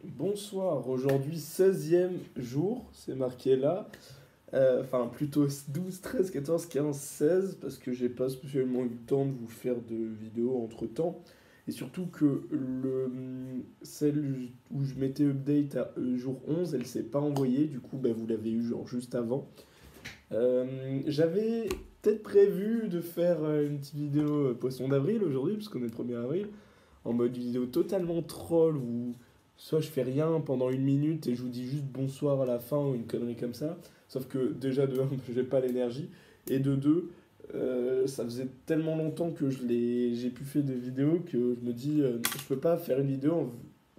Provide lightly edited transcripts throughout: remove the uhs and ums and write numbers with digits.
Bonsoir, aujourd'hui 16e jour, c'est marqué là. Enfin plutôt 12, 13, 14, 15, 16, parce que j'ai pas spécialement eu le temps de vous faire de vidéos entre temps. Et surtout que celle où je mettais update à jour 11, elle s'est pas envoyée, du coup bah, vous l'avez eu genre juste avant. J'avais peut-être prévu de faire une petite vidéo poisson d'avril aujourd'hui, parce qu'on est le 1er avril, en mode vidéo totalement troll où soit je fais rien pendant une minute et je vous dis juste bonsoir à la fin ou une connerie comme ça. Sauf que déjà de un, j'ai pas l'énergie et de deux, ça faisait tellement longtemps que j'ai pu faire des vidéos que je me dis je peux pas faire une vidéo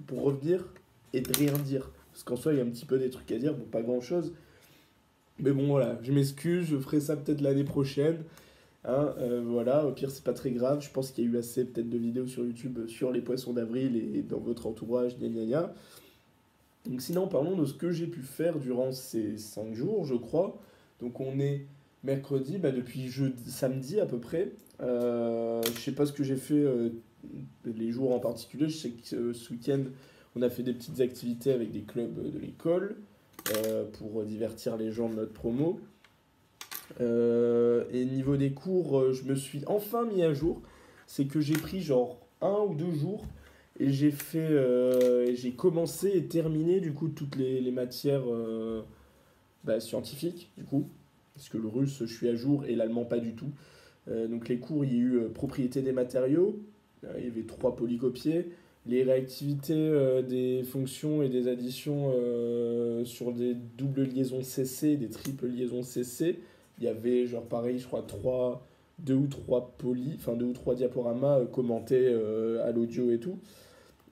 pour revenir et de rien dire. Parce qu'en soi il y a un petit peu des trucs à dire, bon pas grand chose. Mais bon voilà, je m'excuse, je ferai ça peut-être l'année prochaine. Hein, voilà, au pire, c'est pas très grave. Je pense qu'il y a eu assez peut-être de vidéos sur YouTube sur les poissons d'avril et dans votre entourage, gna gna gna. Donc, sinon, parlons de ce que j'ai pu faire durant ces 5 jours, je crois. Donc, on est mercredi, bah, depuis samedi à peu près. Je sais pas ce que j'ai fait les jours en particulier. Je sais que ce week-end, on a fait des petites activités avec des clubs de l'école pour divertir les gens de notre promo. Et niveau des cours, je me suis enfin mis à jour. C'est que j'ai pris genre 1 ou 2 jours et j'ai commencé et terminé du coup toutes les matières scientifiques du coup. Parce que le russe, je suis à jour et l'allemand pas du tout. Donc les cours, il y a eu propriété des matériaux. Il y avait 3 polycopiés. Les réactivités des fonctions et des additions sur des doubles liaisons CC, des triples liaisons CC. Il y avait, genre pareil, je crois, 2 ou 3 diaporamas commentés à l'audio et tout.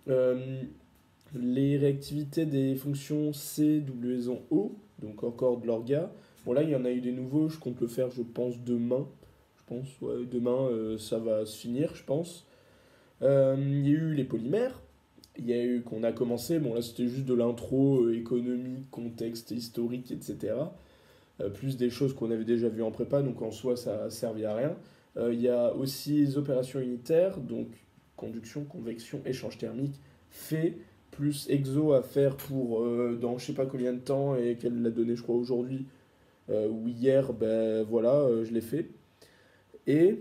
Euh, les réactivités des fonctions C, double liaison O, donc encore de l'orga. Bon, là, il y en a eu des nouveaux, je compte le faire, je pense, demain. Je pense, ouais, demain, ça va se finir, je pense. Il y a eu les polymères. Il y a eu qu'on a commencé, bon là c'était juste de l'intro économique, contexte historique, etc. Plus des choses qu'on avait déjà vues en prépa, donc en soi ça ne servait à rien. Il y a aussi les opérations unitaires, donc conduction, convection, échange thermique, fait, plus exo à faire pour dans je sais pas combien de temps et qu'elle l'a donné je crois aujourd'hui ou hier, ben voilà, je l'ai fait. Et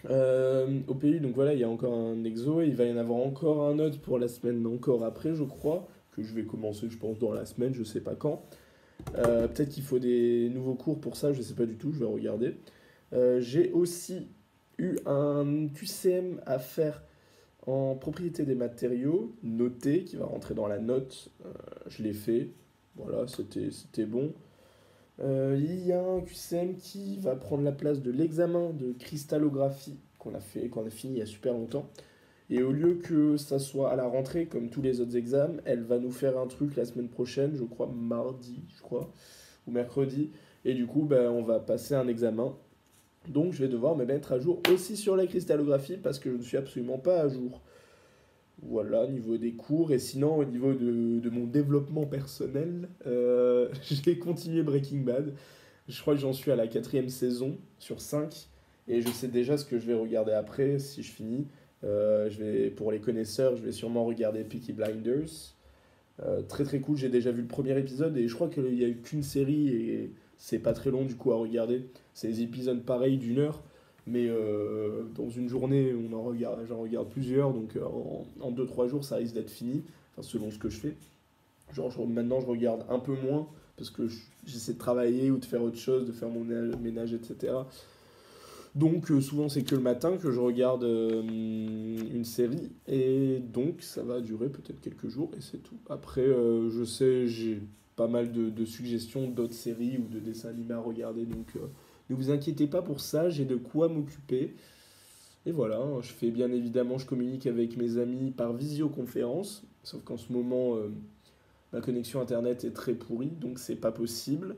au pays, donc voilà, il y a encore un exo, et il va y en avoir encore un autre pour la semaine encore après, je crois, que je vais commencer, je pense, dans la semaine, je sais pas quand. Peut-être qu'il faut des nouveaux cours pour ça, je sais pas du tout, je vais regarder. J'ai aussi eu un QCM à faire en propriété des matériaux, noté, qui va rentrer dans la note. Je l'ai fait, voilà, c'était bon. Il y a un QCM qui va prendre la place de l'examen de cristallographie qu'on a fini il y a super longtemps. Et au lieu que ça soit à la rentrée comme tous les autres examens, elle va nous faire un truc la semaine prochaine, je crois mardi, je crois, ou mercredi. Et du coup, ben, on va passer un examen. Donc je vais devoir me mettre à jour aussi sur la cristallographie parce que je ne suis absolument pas à jour. Voilà, au niveau des cours. Et sinon, au niveau de mon développement personnel, j'ai continué Breaking Bad. Je crois que j'en suis à la 4e saison sur 5. Et je sais déjà ce que je vais regarder après si je finis. Pour les connaisseurs, je vais sûrement regarder Peaky Blinders. Très très cool, j'ai déjà vu le premier épisode et je crois qu'il n'y a eu qu'une série et c'est pas très long du coup à regarder. C'est des épisodes pareils d'1 heure, mais dans une journée j'en regarde plusieurs, donc en 2-3 jours ça risque d'être fini, enfin, selon ce que je fais. Maintenant je regarde un peu moins parce que j'essaie de travailler ou de faire autre chose, de faire mon ménage, etc. Donc souvent c'est que le matin que je regarde une série et donc ça va durer peut-être quelques jours et c'est tout. Après je sais j'ai pas mal de suggestions d'autres séries ou de dessins animés à regarder donc ne vous inquiétez pas pour ça, j'ai de quoi m'occuper. Et voilà, hein, je communique avec mes amis par visioconférence, sauf qu'en ce moment ma connexion internet est très pourrie donc c'est pas possible.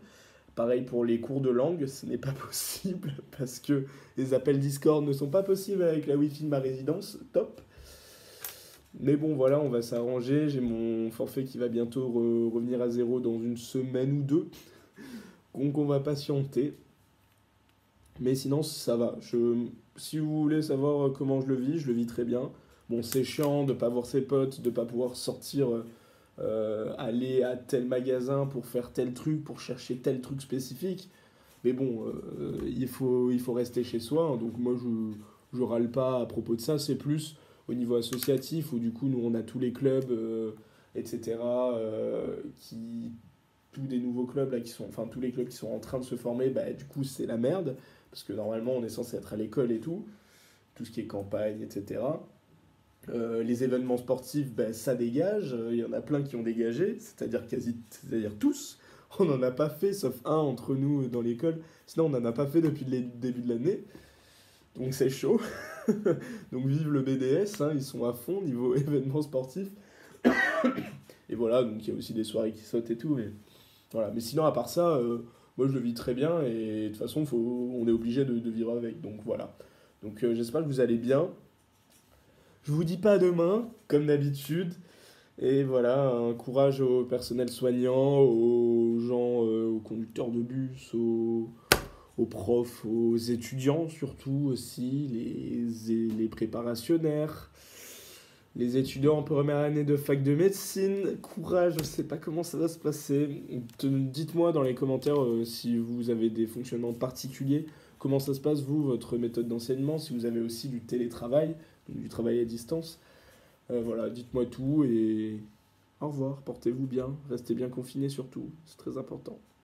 Pareil pour les cours de langue, ce n'est pas possible parce que les appels Discord ne sont pas possibles avec la Wi-Fi de ma résidence. Top. Mais bon, voilà, on va s'arranger. J'ai mon forfait qui va bientôt revenir à zéro dans une semaine ou deux. Donc on va patienter. Mais sinon, ça va. Si vous voulez savoir comment je le vis très bien. bon, c'est chiant de pas voir ses potes, de pas pouvoir sortir, aller à tel magasin pour faire tel truc, pour chercher tel truc spécifique. Mais bon, il faut rester chez soi, hein. Donc moi, je râle pas à propos de ça. C'est plus au niveau associatif où du coup, nous, on a tous les clubs, etc. Tous des nouveaux clubs là qui sont, enfin tous les clubs qui sont en train de se former, bah du coup c'est la merde parce que normalement on est censé être à l'école et tout ce qui est campagne, etc. Les événements sportifs, ben, ça dégage. Il y en a plein qui ont dégagé, c'est-à-dire tous. On n'en a pas fait, sauf un entre nous dans l'école. Sinon, on n'en a pas fait depuis le début de l'année. Donc c'est chaud. Donc vive le BDS, hein, ils sont à fond niveau événements sportifs. Et voilà, donc il y a aussi des soirées qui sautent et tout. Mais, voilà. Mais sinon, à part ça, moi je le vis très bien. Et de toute façon, on est obligé de vivre avec. Donc voilà. Donc j'espère que vous allez bien. Je vous dis pas à demain, comme d'habitude. Et voilà, un courage au personnel soignant, aux gens, aux conducteurs de bus, aux profs, aux étudiants surtout aussi, les préparationnaires, les étudiants en première année de fac de médecine. Courage, je sais pas comment ça va se passer. Dites-moi dans les commentaires si vous avez des fonctionnements particuliers, comment ça se passe vous, votre méthode d'enseignement, si vous avez aussi du télétravail, donc du travail à distance. Voilà, dites-moi tout et au revoir, portez-vous bien, restez bien confinés surtout, c'est très important.